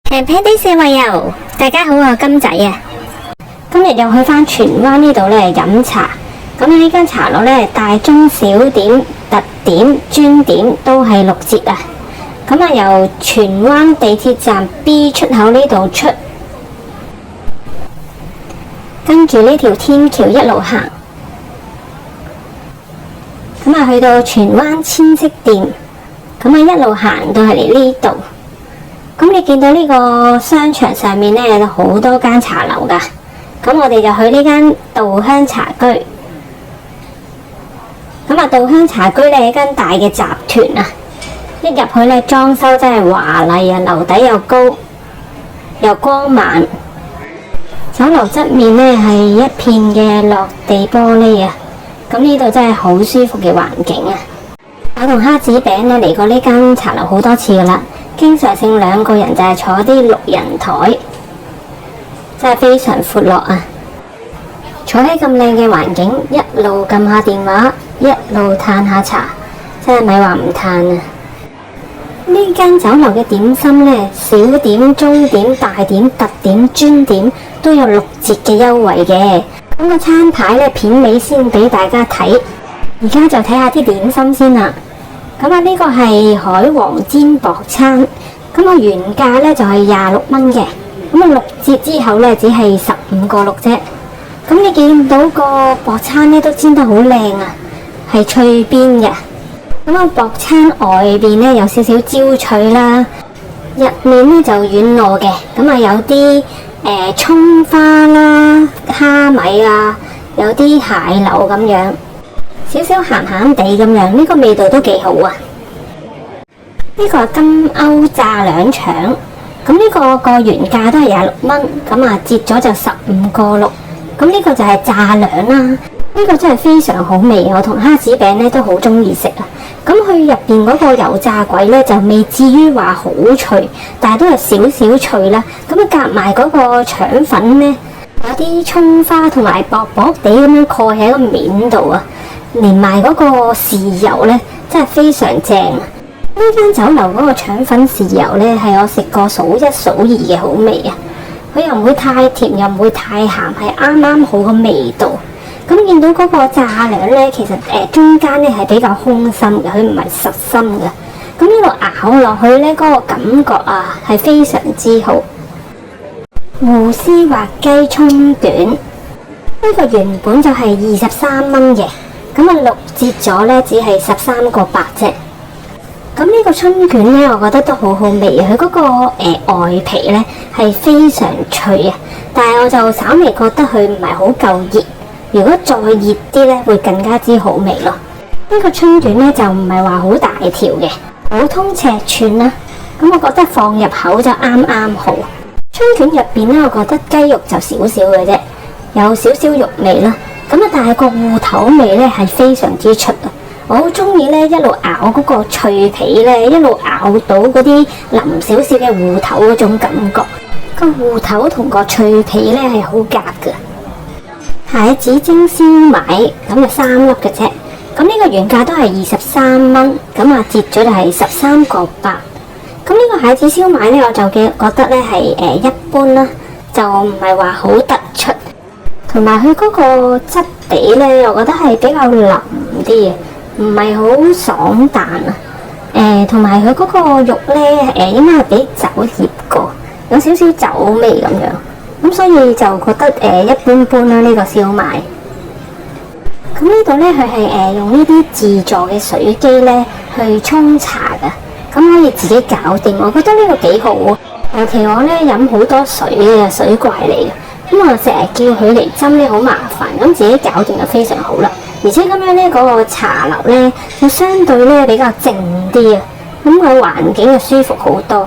平平啲四圍遊，大家好啊，金仔啊！今日又去返荃灣呢度咧飲茶。咁呢間茶樓咧，大中小點、特點、專點都係6折啊！咁啊，由荃灣地鐵站 B 出口呢度出，跟住呢條天橋一路行，咁啊去到荃灣千色店，咁啊一路行到係嚟呢度。咁你見到呢個商場上面咧有好多間茶樓噶，咁我哋就去呢間稻香茶居。咁啊，稻香茶居咧係一間大嘅集團啊，一入去咧裝修真係華麗啊，樓底又高又光猛。酒樓側面咧係一片嘅落地玻璃啊，咁呢度真係好舒服嘅環境啊！我同蝦子餅咧嚟過呢間茶樓好多次噶啦。經常性2個人就係坐啲6人台，真係非常闊落啊！坐喺咁靚嘅環境，一路撳下電話，一路嘆下茶，真係咪話唔嘆啊！呢間酒樓嘅點心呢，小點、中點、大點、特點、專點都有6折嘅優惠嘅。咁個餐牌呢，片尾先俾大家睇，而家就睇下啲點心先啦。咁啊，呢個係海皇煎薄餐，咁啊原價咧就係26蚊嘅，咁啊6折之後咧只係15個6啫。咁你見到個薄餐咧都煎得好靚啊，係脆邊嘅。咁啊薄餐外邊咧有少少焦脆啦，入面咧就軟糯嘅，咁啊有啲葱花啦、蝦米啊，有啲蟹柳咁樣。少少鹹鹹地咁樣，呢個味道都幾好啊！呢個係金歐炸兩腸，咁呢個原價都係26蚊，咁啊折咗就15個6，咁呢個就係炸兩啦。呢個真係非常好味，我同蝦子餅咧都好中意食啊！咁佢入邊嗰個油炸鬼咧就未至於話好脆，但係都係少少脆啦。咁啊夾埋嗰個腸粉咧，有啲葱花同埋薄薄地咁樣蓋喺個面度啊！連埋嗰個豉油呢，真係非常正啊！呢間酒樓嗰個腸粉豉油呢，係我食過數1數2嘅好味啊！佢又唔會太甜，又唔會太鹹，係啱啱好個味道。咁見到嗰個炸兩呢，其實中間呢係比較空心嘅，佢唔係實心嘅。咁呢度咬落去呢，嗰個感覺啊係非常之好。芋絲滑雞蔥卷，呢個原本就係23蚊嘅。咁啊6折咗咧，只係13個8啫。咁呢個春卷咧，我覺得都好好味。佢嗰個外皮咧係非常脆啊，但係我就稍微覺得佢唔係好夠熱。如果再熱啲咧，會更加之好味咯。呢個春卷咧就唔係話好大條嘅，普通尺寸啦。咁我覺得放入口就啱啱好。春卷入邊咧，我覺得雞肉就少少嘅啫，有少少肉味啦。咁啊，但係個芋頭味咧係非常之出啊！我好中意咧，一路咬嗰個脆皮咧，一路咬到嗰啲腍少少嘅芋頭嗰種感覺。個芋頭同個脆皮咧係好夾噶。蟹子蒸燒賣咁就3粒嘅啫。咁呢個原價都係23蚊，咁啊折咗就係13個8。咁呢個蟹子燒賣咧，我就覺得咧係一般啦，就唔係話好突出。同埋佢嗰個質地咧，我覺得係比較腍啲嘅，唔係好爽彈啊。同埋佢嗰個肉咧，應該係俾酒醃過，有少少酒味咁樣。咁所以就覺得一般般啦，呢個燒賣。咁呢度咧，佢係用呢啲自助嘅水機咧去沖茶噶，咁可以自己搞掂。我覺得呢個幾好啊。尤其我咧飲好多水嘅水怪嚟嘅。咁我成日叫佢嚟斟咧，好麻煩，咁自己搞掂就非常好啦。而且咁樣咧，嗰個茶樓咧，就相對咧比較靜啲啊，咁個環境就舒服好多。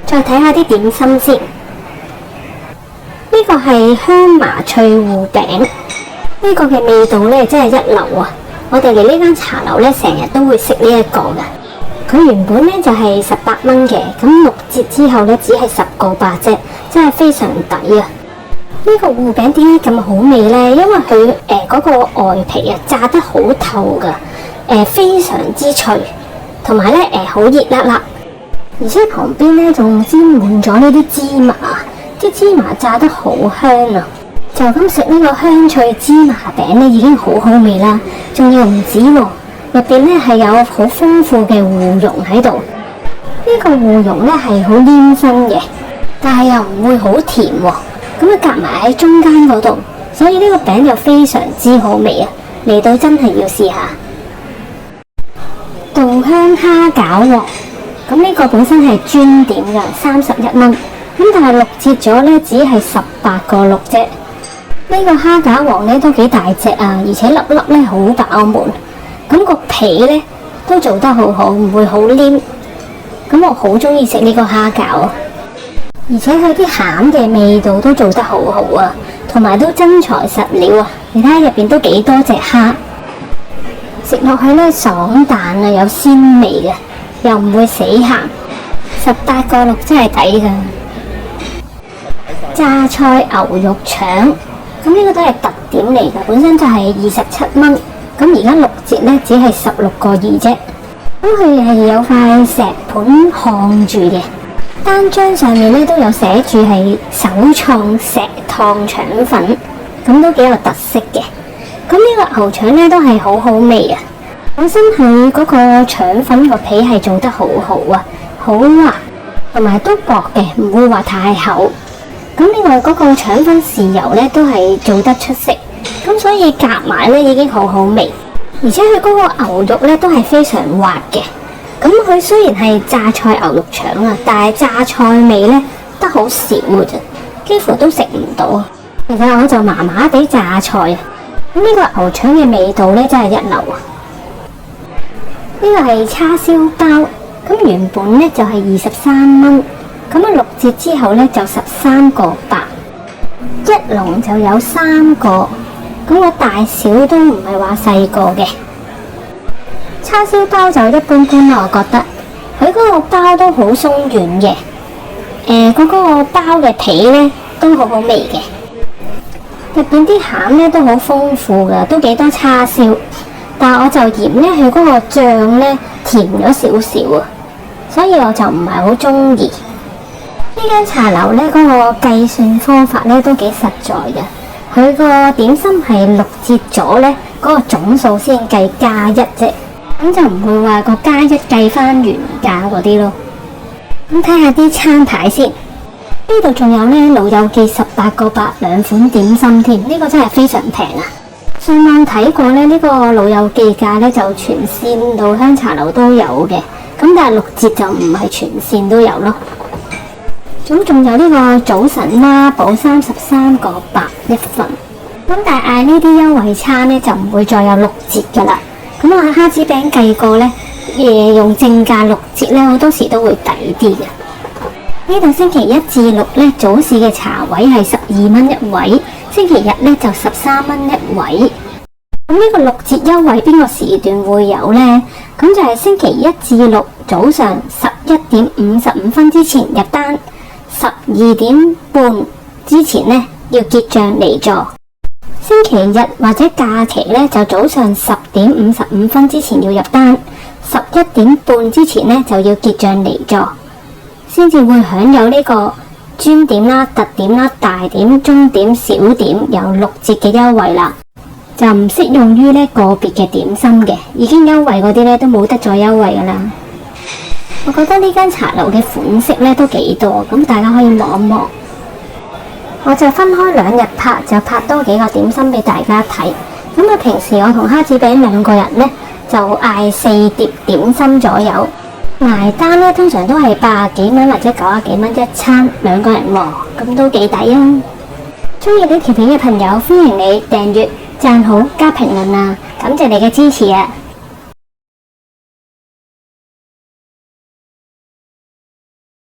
再睇下啲點心先，呢個係香麻脆芋餅，呢個嘅味道咧真係一流啊！我哋嚟呢間茶樓咧，成日都會食呢一個嘅。佢原本咧就係18蚊嘅，咁6折之後咧只係10個8啫，真係非常抵啊！呢個芋餅點解咁好味呢？因為佢嗰個外皮啊炸得好透噶，非常之脆，同埋咧好熱辣辣。而且旁邊咧仲沾滿咗呢啲芝麻，啲芝麻炸得好香啊！就咁食呢個香脆芝麻餅咧已經好好味啦，仲要唔止喎，入邊咧係有好豐富嘅芋蓉喺度。呢個芋蓉咧係好黏身嘅，但係又唔會好甜喎，咁啊夾埋喺中間嗰度，所以呢個餅就非常之好味啊！嚟到真係要試下稻香蝦餃喎，咁呢個本身係專點㗎，31蚊，咁但係6折咗咧，只係18個6啫。呢個蝦餃王咧都幾大隻啊，而且粒粒咧好飽滿，咁個皮咧都做得好好，唔會好黏。咁我好中意食呢個蝦餃啊，而且佢啲餡嘅味道都做得好好啊，同埋都真材實料啊！你睇下入邊都幾多隻蝦，食落去咧爽彈啊，有鮮味嘅，又唔會死鹹。18個6真係抵噶。榨菜牛肉腸，咁呢個都係特點嚟噶，本身就係27蚊，咁而家6折咧只係16個2啫。咁佢係有塊石盤焊住嘅，單張上面咧都有寫住係首創石燙腸粉，咁都幾有特色嘅。咁呢個牛腸咧都係好好味啊！本身佢嗰個腸粉個皮係做得好好啊，好滑，同埋都薄嘅，唔會話太厚。咁另外嗰個腸粉豉油咧都係做得出色，咁所以夾埋咧已經好好味。而且佢嗰個牛肉咧都係非常滑嘅，咁佢雖然係榨菜牛肉腸啊，但係榨菜味咧得好少嘅啫，幾乎都食唔到。其實我就麻麻地榨菜啊，咁呢個牛腸嘅味道咧真係一流啊！呢個係叉燒包，咁原本咧就係23蚊，咁啊6折之後咧就13個8，一籠就有3個。咁個大小都唔係話細個嘅，叉燒包就一般般啦，我覺得佢嗰個包都好鬆軟嘅，佢嗰個包嘅皮咧都好好味嘅，入邊啲餡咧都好豐富噶，都幾多叉燒，但係我就嫌咧佢嗰個醬咧甜咗少少啊，所以我就唔係好中意。呢間茶樓咧嗰個計算方法咧都幾實在嘅。佢個點心係6折咗呢，嗰個總數先計+1啫，咁就唔會話個+1計翻原價嗰啲咯。咁睇下啲餐牌先，呢度仲有呢老友記18個8兩款點心添，呢個真係非常平啊！上網睇過呢，呢個老友記價呢就全線稻香茶樓都有嘅，咁但係6折就唔係全線都有咯。咁仲有呢個早晨孖寶33個8一份，咁但係嗌呢啲優惠餐呢就唔會再有6折噶啦。咁我喺蝦子餅計過呢，用正價6折呢好多時都會抵啲嘅。呢度星期1至6呢，早市嘅茶位係12蚊一位，星期日呢就13蚊一位。咁呢個6折優惠邊個時段會有呢？咁就係星期1至6早上11點55分之前入單。12點半之前呢要結賬離座，星期日或者假期呢就早上10點55分之前要入單，11點半之前呢就要結賬離座，先至會享有呢個專點啦、特點啦、大點、中點、小點有6折嘅優惠啦，就唔適用於呢個別嘅點心嘅，已經優惠嗰啲呢都冇得再優惠噶啦。我覺得呢間茶樓嘅款式咧都幾多，咁大家可以望一望。我就分開2日拍，就拍多幾個點心俾大家睇。咁啊，平時我同蝦子餅2個人咧就嗌4碟點心左右，埋單咧通常都係80幾蚊或者90幾蚊一餐，2個人喎，咁都幾抵啊！中意呢條片嘅朋友，歡迎你訂閱、讚好、加評論啊！感謝你嘅支持啊！